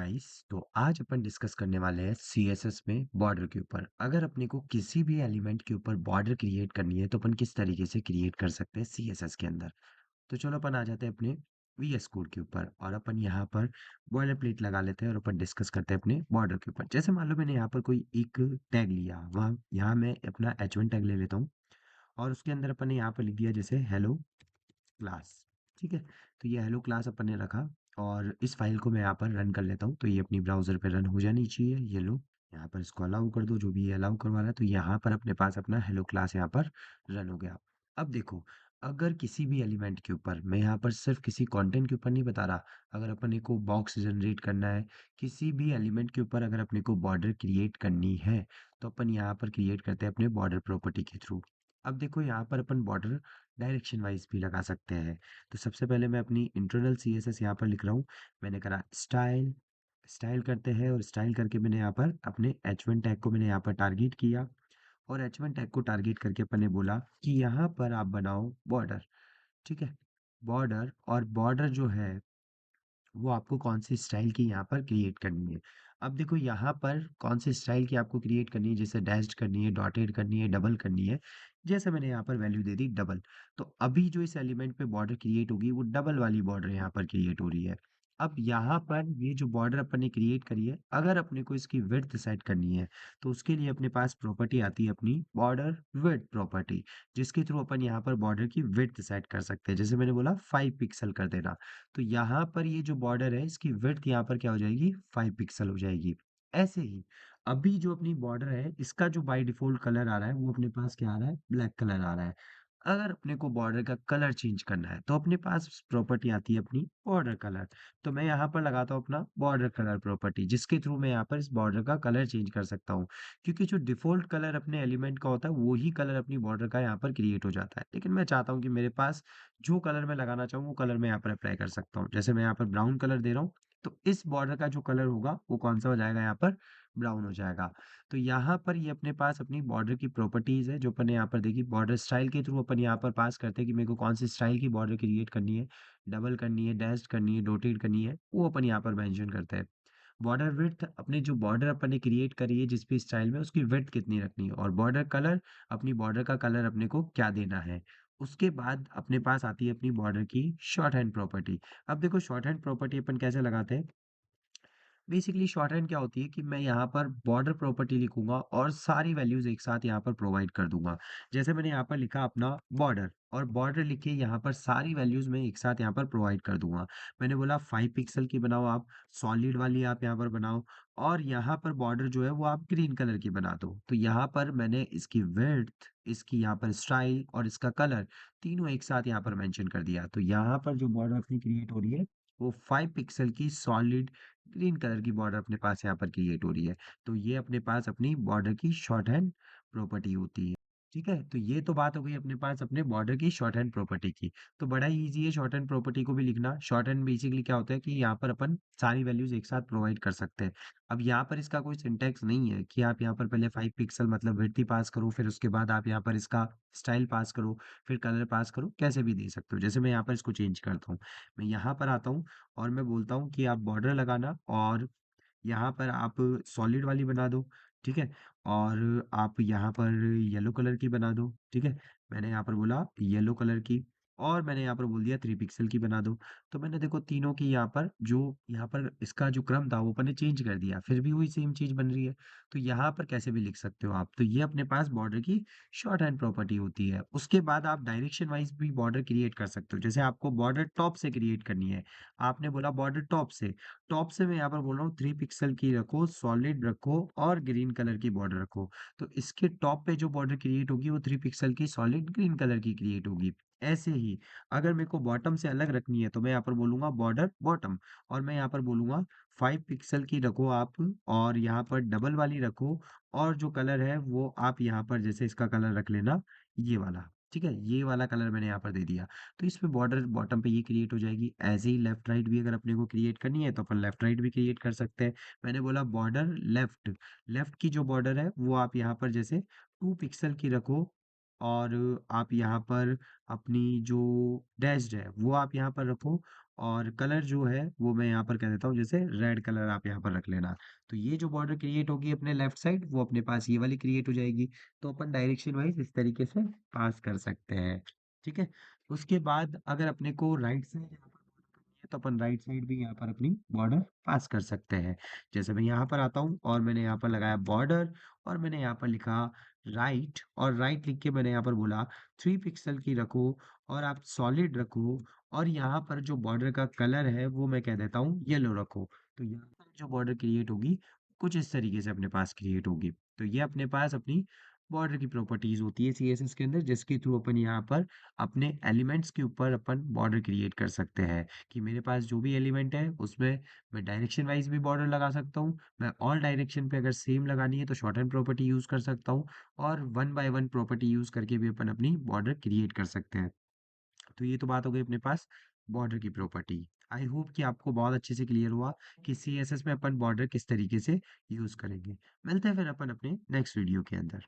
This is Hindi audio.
गाइस, तो आज अपन डिस्कस करने वाले हैं सीएसएस में बॉर्डर के ऊपर। अगर अपने को किसी भी एलिमेंट के ऊपर बॉर्डर क्रिएट करनी है तो अपन किस तरीके से क्रिएट कर सकते हैं सीएसएस के अंदर। तो चलो अपन आ जाते हैं अपने वीएस कोड के ऊपर और अपन यहाँ पर बॉर्डर प्लेट लगा लेते हैं और अपन डिस्कस करते हैं अपने बॉर्डर के ऊपर। जैसे मान लो मैंने यहाँ पर कोई एक टैग लिया, वहाँ यहाँ मैं अपना H1 टैग ले लेता हूँ और उसके अंदर अपन ने यहाँ पर लिख दिया जैसे हेलो क्लास। ठीक है, तो ये हेलो क्लास अपन ने रखा और इस फाइल को मैं यहाँ पर रन कर लेता हूँ, तो ये अपनी ब्राउज़र पे रन हो जानी चाहिए। ये लो, यहाँ पर इसको अलाउ कर दो, जो भी ये अलाउ करवा रहा है, तो यहाँ पर अपने पास अपना हेलो क्लास यहाँ पर रन हो गया। अब देखो, अगर किसी भी एलिमेंट के ऊपर, मैं यहाँ पर सिर्फ किसी कंटेंट के ऊपर नहीं बता रहा, अगर अपने को बॉक्स जनरेट करना है, किसी भी एलिमेंट के ऊपर अगर अपने को बॉर्डर क्रिएट करनी है, तो अपन यहाँ पर क्रिएट करते हैं अपने बॉर्डर प्रॉपर्टी के थ्रू। अब देखो यहाँ पर अपन बॉर्डर डायरेक्शन वाइज भी लगा सकते हैं। तो सबसे पहले मैं अपनी इंटरनल सीएसएस यहाँ पर लिख रहा हूँ। मैंने करा स्टाइल, स्टाइल करते हैं और स्टाइल करके मैंने यहाँ पर अपने H1 टैग को मैंने यहाँ पर टारगेट किया और H1 टैग को टारगेट करके अपन ने बोला कि यहाँ पर आप बनाओ बॉर्डर। ठीक है, बॉर्डर, और बॉर्डर जो है वो आपको कौन सी स्टाइल की यहाँ पर क्रिएट करनी है। अब देखो यहाँ पर कौन सी स्टाइल की आपको क्रिएट करनी है, जैसे डैश्ड करनी है, डॉटेड करनी है, डबल करनी है। जैसे मैंने यहाँ पर वैल्यू दे दी डबल, तो अभी जो इस एलिमेंट पे बॉर्डर क्रिएट होगी वो डबल वाली बॉर्डर यहाँ पर क्रिएट हो रही है। अब यहाँ पर ये जो बॉर्डर अपन ने क्रिएट करी है, अगर अपने को इसकी विड्थ सेट करनी है तो उसके लिए अपने पास प्रॉपर्टी आती है अपनी बॉर्डर विड्थ प्रॉपर्टी, जिसके थ्रू अपन यहाँ पर बॉर्डर की विड्थ सेट कर सकते हैं। जैसे मैंने बोला 5 पिक्सल कर देना, तो यहाँ पर ये जो बॉर्डर है इसकी विड्थ यहाँ पर क्या हो जाएगी, 5 पिक्सल हो जाएगी। ऐसे ही अभी जो अपनी बॉर्डर है इसका जो बाय डिफॉल्ट कलर आ रहा है वो अपने पास क्या आ रहा है, ब्लैक कलर आ रहा है। अगर अपने को बॉर्डर का कलर चेंज करना है तो अपने पास प्रॉपर्टी आती है अपनी बॉर्डर कलर। तो मैं यहाँ पर लगाता हूँ अपना बॉर्डर कलर प्रॉपर्टी, जिसके थ्रू मैं यहाँ पर इस बॉर्डर का कलर चेंज कर सकता हूँ, क्योंकि जो डिफॉल्ट कलर अपने एलिमेंट का होता है वही कलर अपनी बॉर्डर का यहाँ पर क्रिएट हो जाता है। लेकिन मैं चाहता हूँ कि मेरे पास जो कलर मैं लगाना चाहूँ वो कलर मैं यहाँ पर अप्लाई कर सकता हूँ। जैसे मैं यहाँ पर ब्राउन कलर दे रहा हूँ, तो इस बॉर्डर का जो कलर होगा वो कौन सा हो जाएगा, यहाँ पर ब्राउन हो जाएगा। तो यहाँ पर ये अपने पास अपनी बॉर्डर की प्रॉपर्टीज है जो अपन ने यहाँ पर देखी। बॉर्डर स्टाइल के थ्रू अपन यहाँ पर पास करते हैं कि मेरे को कौन सी स्टाइल की बॉर्डर क्रिएट करनी है, डबल करनी है, डैश करनी है, डॉटेड करनी है, वो अपन यहाँ पर मेंशन करते हैं। बॉर्डर विड्थ, अपनी जो बॉर्डर अपन ने क्रिएट करी है जिस भी स्टाइल में, उसकी विड्थ कितनी रखनी है, और बॉर्डर कलर, अपनी बॉर्डर का कलर अपने को क्या देना है। उसके बाद अपने पास आती है अपनी बॉर्डर की शॉर्ट हैंड प्रॉपर्टी। अब देखो शॉर्ट हैंड प्रॉपर्टी अपन कैसे लगाते हैं। बेसिकली शॉर्ट हैंड क्या होती है कि मैं यहाँ पर बॉर्डर प्रॉपर्टी लिखूंगा और सारी वैल्यूज एक साथ यहाँ पर प्रोवाइड कर दूंगा। जैसे मैंने यहाँ पर लिखा अपना बॉर्डर, और बॉर्डर लिखे यहाँ पर सारी वैल्यूज मैं एक साथ यहाँ पर प्रोवाइड कर दूंगा। मैंने बोला 5 पिक्सल की बनाओ आप, सॉलिड वाली आप यहाँ पर बनाओ, और यहाँ पर बॉर्डर जो है वो आप ग्रीन कलर की बना दो। तो यहाँ पर मैंने इसकी विड्थ, इसकी यहाँ पर स्टाइल और इसका कलर तीनों एक साथ यहाँ पर मेंशन कर दिया। तो यहाँ पर जो बॉर्डर अपनी क्रिएट हो रही है वो 5 पिक्सल की सॉलिड ग्रीन कलर की बॉर्डर अपने पास यहाँ पर क्रिएट हो रही है। तो ये अपने पास अपनी बॉर्डर की शॉर्ट हैंड प्रॉपर्टी होती है। ठीक है, तो ये तो बात हो गई अपने पास अपने बॉर्डर की शॉर्ट हैंड प्रॉपर्टी की। तो बड़ा ही ईजी है शॉर्ट हैंड प्रॉपर्टी को भी लिखना। शॉर्ट हैंड बेसिकली क्या होता है कि यहाँ पर अपन सारी वैल्यूज एक साथ प्रोवाइड कर सकते हैं। अब यहाँ पर इसका कोई सिंटैक्स नहीं है कि आप यहाँ पर पहले 5 पिक्सल मतलब विड्थ ही पास करो, फिर उसके बाद आप यहाँ पर इसका स्टाइल पास करो, फिर कलर पास करो, कैसे भी दे सकते हो। जैसे मैं यहाँ पर इसको चेंज करता हूँ, मैं यहाँ पर आता हूँ और मैं बोलता हूँ कि आप बॉर्डर लगाना और यहाँ पर आप सॉलिड वाली बना दो। ठीक है, और आप यहाँ पर येलो कलर की बना दो। ठीक है, मैंने यहाँ पर बोला येलो कलर की, और मैंने यहाँ पर बोल दिया 3 पिक्सल की बना दो। तो मैंने देखो तीनों की यहाँ पर जो यहाँ पर इसका जो क्रम था वो मैंने चेंज कर दिया, फिर भी वही सेम चीज बन रही है। तो यहाँ पर कैसे भी लिख सकते हो आप। तो ये अपने पास बॉर्डर की शॉर्ट हैंड प्रॉपर्टी होती है। उसके बाद आप डायरेक्शन वाइज भी बॉर्डर क्रिएट कर सकते हो। जैसे आपको बॉर्डर टॉप से क्रिएट करनी है, आपने बोला बॉर्डर टॉप से, टॉप से मैं यहाँ पर बोल रहा हूँ 3 पिक्सल की रखो, सॉलिड रखो और ग्रीन कलर की बॉर्डर रखो। तो इसके टॉप पे जो बॉर्डर क्रिएट होगी वो 3 पिक्सल की सॉलिड ग्रीन कलर की क्रिएट होगी। ऐसे ही अगर मेरे को बॉटम से अलग रखनी है तो मैं यहाँ पर बोलूंगा बॉर्डर बॉटम, और मैं यहाँ पर बोलूंगा 5 पिक्सल की रखो आप, और यहाँ पर डबल वाली रखो, और जो कलर है वो आप यहाँ पर जैसे इसका कलर रख लेना, ये वाला। ठीक है, ये वाला कलर मैंने यहाँ पर दे दिया। तो इसमें बॉर्डर बॉटम पे ये क्रिएट हो जाएगी। ऐसे ही लेफ्ट राइट भी अगर अपने को क्रिएट करनी है तो अपन लेफ्ट राइट भी क्रिएट कर सकते हैं। मैंने बोला बॉर्डर लेफ्ट, लेफ्ट की जो बॉर्डर है वो आप यहाँ पर जैसे 2 पिक्सल की रखो, और आप यहाँ पर अपनी जो डैश्ड है वो आप यहाँ पर रखो, और कलर जो है वो मैं यहाँ पर कह देता हूँ, जैसे रेड कलर आप यहाँ पर रख लेना। तो ये जो बॉर्डर क्रिएट होगी अपने लेफ्ट साइड, वो अपने पास ये वाली क्रिएट हो जाएगी। तो अपन डायरेक्शन वाइज इस तरीके से पास कर सकते हैं। ठीक है। उसके बाद अगर अपने को राइट साइड यहाँ पर border करनी है, तो अपन राइट साइड भी यहाँ पर अपनी बॉर्डर पास कर सकते हैं। जैसे मैं यहाँ पर आता हूँ और मैंने यहाँ पर लगाया बॉर्डर, और मैंने यहाँ पर लिखा राइट, और राइट लिख के मैंने यहाँ पर बोला 3 पिक्सल की रखो, और आप सॉलिड रखो, और यहाँ पर जो बॉर्डर का कलर है वो मैं कह देता हूँ येलो रखो। तो यहाँ पर जो बॉर्डर क्रिएट होगी कुछ इस तरीके से अपने पास क्रिएट होगी। तो ये अपने पास अपनी बॉर्डर की प्रॉपर्टीज होती है सीएसएस के अंदर, जिसके थ्रू अपन यहाँ पर अपने एलिमेंट्स के ऊपर अपन बॉर्डर क्रिएट कर सकते हैं। कि मेरे पास जो भी एलिमेंट है उसमें मैं डायरेक्शन वाइज भी बॉर्डर लगा सकता हूँ, मैं ऑल डायरेक्शन पे अगर सेम लगानी है तो शॉर्ट हैंड प्रॉपर्टी यूज कर सकता हूँ, और one by one property use करके भी अपन अपनी बॉर्डर क्रिएट कर सकते हैं। तो ये तो बात हो गई अपने पास बॉर्डर की प्रॉपर्टी। आई होप कि आपको बहुत अच्छे से क्लियर हुआ कि सीएसएस में अपन बॉर्डर किस तरीके से यूज करेंगे। मिलते हैं फिर अपन अपने नेक्स्ट वीडियो के अंदर।